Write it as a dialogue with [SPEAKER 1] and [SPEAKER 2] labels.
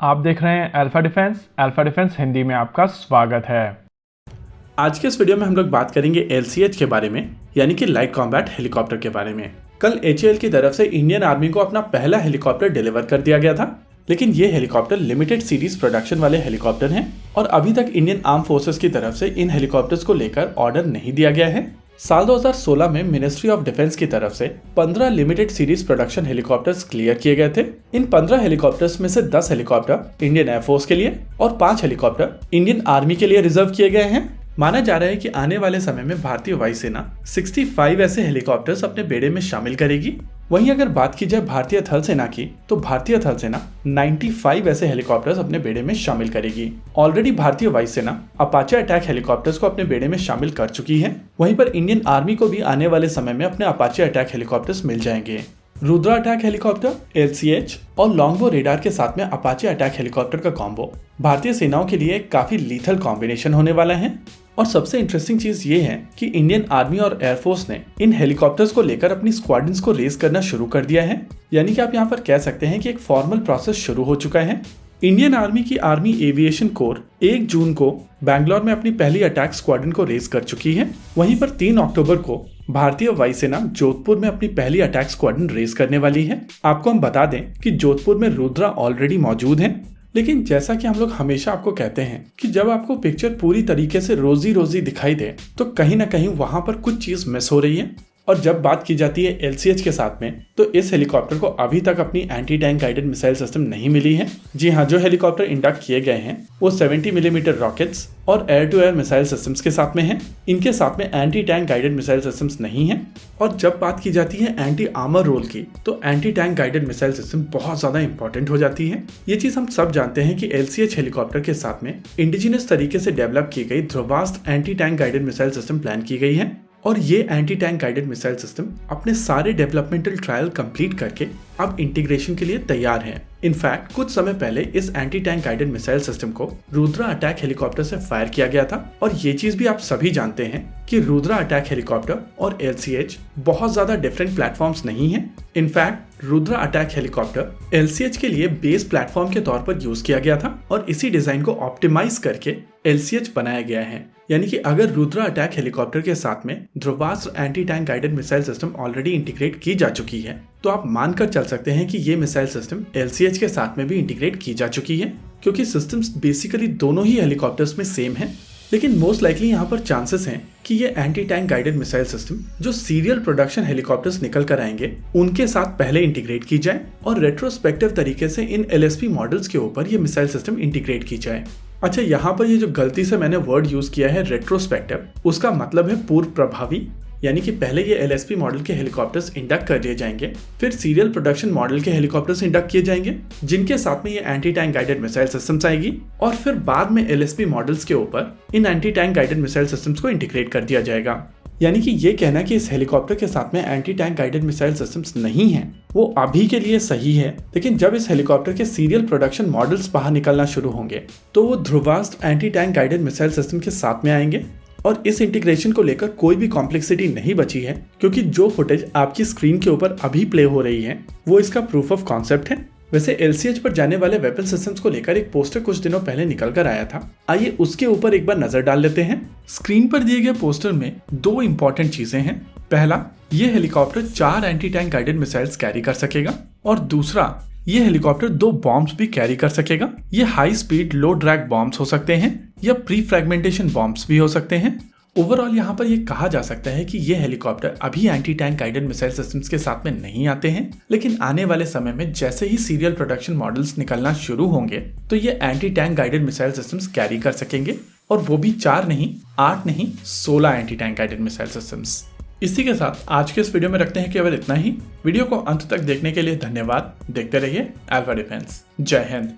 [SPEAKER 1] आप देख रहे हैं अल्फा डिफेंस हिंदी में आपका स्वागत है।
[SPEAKER 2] आज के इस वीडियो में हम लोग बात करेंगे LCH के बारे में, यानी कि लाइट कॉम्बैट हेलीकॉप्टर के बारे में। कल HAL की तरफ से इंडियन आर्मी को अपना पहला हेलीकॉप्टर डिलीवर कर दिया गया था, लेकिन ये हेलीकॉप्टर लिमिटेड सीरीज प्रोडक्शन वाले हेलीकॉप्टर हैं और अभी तक इंडियन आर्म फोर्सेस की तरफ से इन हेलीकॉप्टर्स को लेकर ऑर्डर नहीं दिया गया है। साल 2016 में मिनिस्ट्री ऑफ डिफेंस की तरफ से 15 limited series production helicopters clear किए गए थे। इन 15 हेलीकॉप्टर्स में से 10 हेलीकॉप्टर इंडियन एयरफोर्स के लिए और 5 हेलीकॉप्टर इंडियन आर्मी के लिए रिजर्व किए गए हैं। माना जा रहा है कि आने वाले समय में भारतीय वायुसेना 65 ऐसे हेलीकॉप्टर्स अपने बेड़े में शामिल करेगी। वहीं अगर बात की जाए भारतीय थल सेना की, तो भारतीय थल सेना 95 ऐसे हेलीकॉप्टर्स अपने बेड़े में शामिल करेगी। ऑलरेडी भारतीय वायुसेना अपाचे अटैक हेलीकॉप्टर्स को अपने बेड़े में शामिल कर चुकी है। वहीं पर इंडियन आर्मी को भी आने वाले समय में अपने अपाचे अटैक हेलीकॉप्टर्स मिल जाएंगे। रुद्रा अटैक हेलीकॉप्टर, LCH और लॉन्गबो रेडार के साथ में अपाचे अटैक हेलीकॉप्टर का कॉम्बो भारतीय सेनाओं के लिए एक काफी लीथल कॉम्बिनेशन होने वाला है। और सबसे इंटरेस्टिंग चीज ये है कि इंडियन आर्मी और एयरफोर्स ने इन हेलीकॉप्टर्स को लेकर अपनी स्क्वाड्रन्स को रेस करना शुरू कर दिया है। यानी कि आप यहाँ पर कह सकते हैं कि एक फॉर्मल प्रोसेस शुरू हो चुका है। इंडियन आर्मी की आर्मी एविएशन कोर 1 जून को बैंगलोर में अपनी पहली अटैक स्क्वाड्रन को रेस कर चुकी है। वहीं पर 3 अक्टूबर को भारतीय वायुसेना जोधपुर में अपनी पहली अटैक स्क्वाड्रन रेस करने वाली है। आपको हम बता दें कि जोधपुर में रुद्रा ऑलरेडी मौजूद है, लेकिन जैसा कि हम लोग हमेशा आपको कहते हैं कि जब आपको पिक्चर पूरी तरीके से रोजी रोजी दिखाई दे तो कहीं ना कहीं वहां पर कुछ चीज मिस हो रही है। और जब बात की जाती है LCH के साथ में, तो इस हेलीकॉप्टर को अभी तक अपनी anti tank guided missile system नहीं मिली है। जी हाँ, जो हेलीकॉप्टर इंडक्ट किए गए हैं वो 70 मिलीमीटर रॉकेट्स और air to air missile systems के साथ में हैं। इनके साथ में anti tank guided missile systems नहीं है। और जब बात की जाती है एंटी आर्मर रोल की, तो anti tank guided missile system बहुत ज्यादा इंपॉर्टेंट हो जाती है। ये चीज हम सब जानते हैं कि LCH हेलीकॉप्टर के साथ में इंडिजिनस तरीके से डेवलप की गई Dhruvastra anti tank guided missile system plan की गई है और ये anti tank guided missile system अपने सारे डेवलपमेंटल ट्रायल कंप्लीट करके अब इंटीग्रेशन के लिए तैयार है। इनफैक्ट कुछ समय पहले इस anti tank guided missile system को रुद्रा अटैक हेलीकॉप्टर से फायर किया गया था। और ये चीज भी आप सभी जानते हैं कि रुद्रा अटैक हेलीकॉप्टर और LCH बहुत ज्यादा डिफरेंट प्लेटफॉर्म्स नहीं है। In fact Rudra attack helicopter LCH के लिए बेस प्लेटफॉर्म के तौर पर यूज किया गया था और इसी डिजाइन को ऑप्टिमाइज करके LCH बनाया गया है। यानी कि अगर रुद्रा अटैक हेलीकॉप्टर के साथ में Dhruvastra anti tank guided missile system already integrate की जा चुकी है, तो आप मानकर चल सकते हैं कि ये मिसाइल सिस्टम LCH के साथ में भी इंटीग्रेट की जा चुकी है, क्योंकि सिस्टम्स बेसिकली दोनों ही हेलीकॉप्टर्स में सेम है। लेकिन मोस्ट लाइकली यहाँ पर चांसेस हैं कि ये anti tank guided missile system जो सीरियल प्रोडक्शन हेलीकॉप्टर्स निकल कर आएंगे उनके साथ पहले इंटीग्रेट की जाए और रेट्रोस्पेक्टिव तरीके से इन LSP मॉडल्स के ऊपर ये मिसाइल सिस्टम इंटीग्रेट की जाए। अच्छा, यहाँ पर ये जो गलती से मैंने वर्ड यूज किया है रेट्रोस्पेक्टिव, उसका मतलब है पूर्व प्रभावी। यानी कि पहले ये LSP मॉडल के हेलीकॉप्टर्स इंडक्ट कर दिए जाएंगे, फिर सीरियल प्रोडक्शन मॉडल के हेलीकॉप्टर्स इंडक्ट किए जाएंगे जिनके साथ में ये anti tank guided missile systems आएगी और फिर बाद में LSP मॉडल्स के ऊपर इन anti tank guided missile systems को इंटीग्रेट कर दिया जाएगा। यानी कि ये कहना कि इस हेलीकॉप्टर के साथ में anti tank guided missile systems नहीं है, वो अभी के लिए सही है। लेकिन जब इस हेलीकॉप्टर के सीरियल प्रोडक्शन मॉडल्स बाहर निकलना शुरू होंगे तो वो Dhruvastra anti tank guided missile system के साथ में आएंगे। और इस इंटीग्रेशन को लेकर कोई भी कॉम्प्लेक्सिटी नहीं बची है, क्योंकि जो फुटेज आपकी स्क्रीन के ऊपर अभी प्ले हो रही है वो इसका प्रूफ ऑफ कॉन्सेप्ट है। वैसे LCH पर जाने वाले वेपन सिस्टम्स को लेकर एक पोस्टर कुछ दिनों पहले निकल कर आया था। आइए उसके ऊपर एक बार नजर डाल लेते हैं। स्क्रीन पर दिए गए पोस्टर में 2 इंपॉर्टेंट चीजें हैं। पहला, ये helicopter 4 anti tank guided missiles carry कर सकेगा और दूसरा, ये हेलीकॉप्टर 2 बॉम्ब्स भी कैरी कर सकेगा। ये हाई स्पीड लो ड्रैग बॉम्ब्स हो सकते हैं या प्री फ्रेगमेंटेशन बॉम्ब्स भी हो सकते हैं। ओवरऑल यहाँ पर ये कहा जा सकता है कि ये हेलीकॉप्टर अभी anti tank guided missile systems के साथ में नहीं आते हैं, लेकिन आने वाले समय में जैसे ही सीरियल प्रोडक्शन मॉडल्स निकलना शुरू होंगे तो ये anti tank guided missile systems carry कर सकेंगे, और वो भी 4 नहीं, 8 नहीं, 16 anti tank guided missile systems. इसी के साथ आज के इस वीडियो में रखते हैं केवल इतना ही। वीडियो को अंत तक देखने के लिए धन्यवाद। देखते रहिए अल्फा डिफेंस। जय हिंद।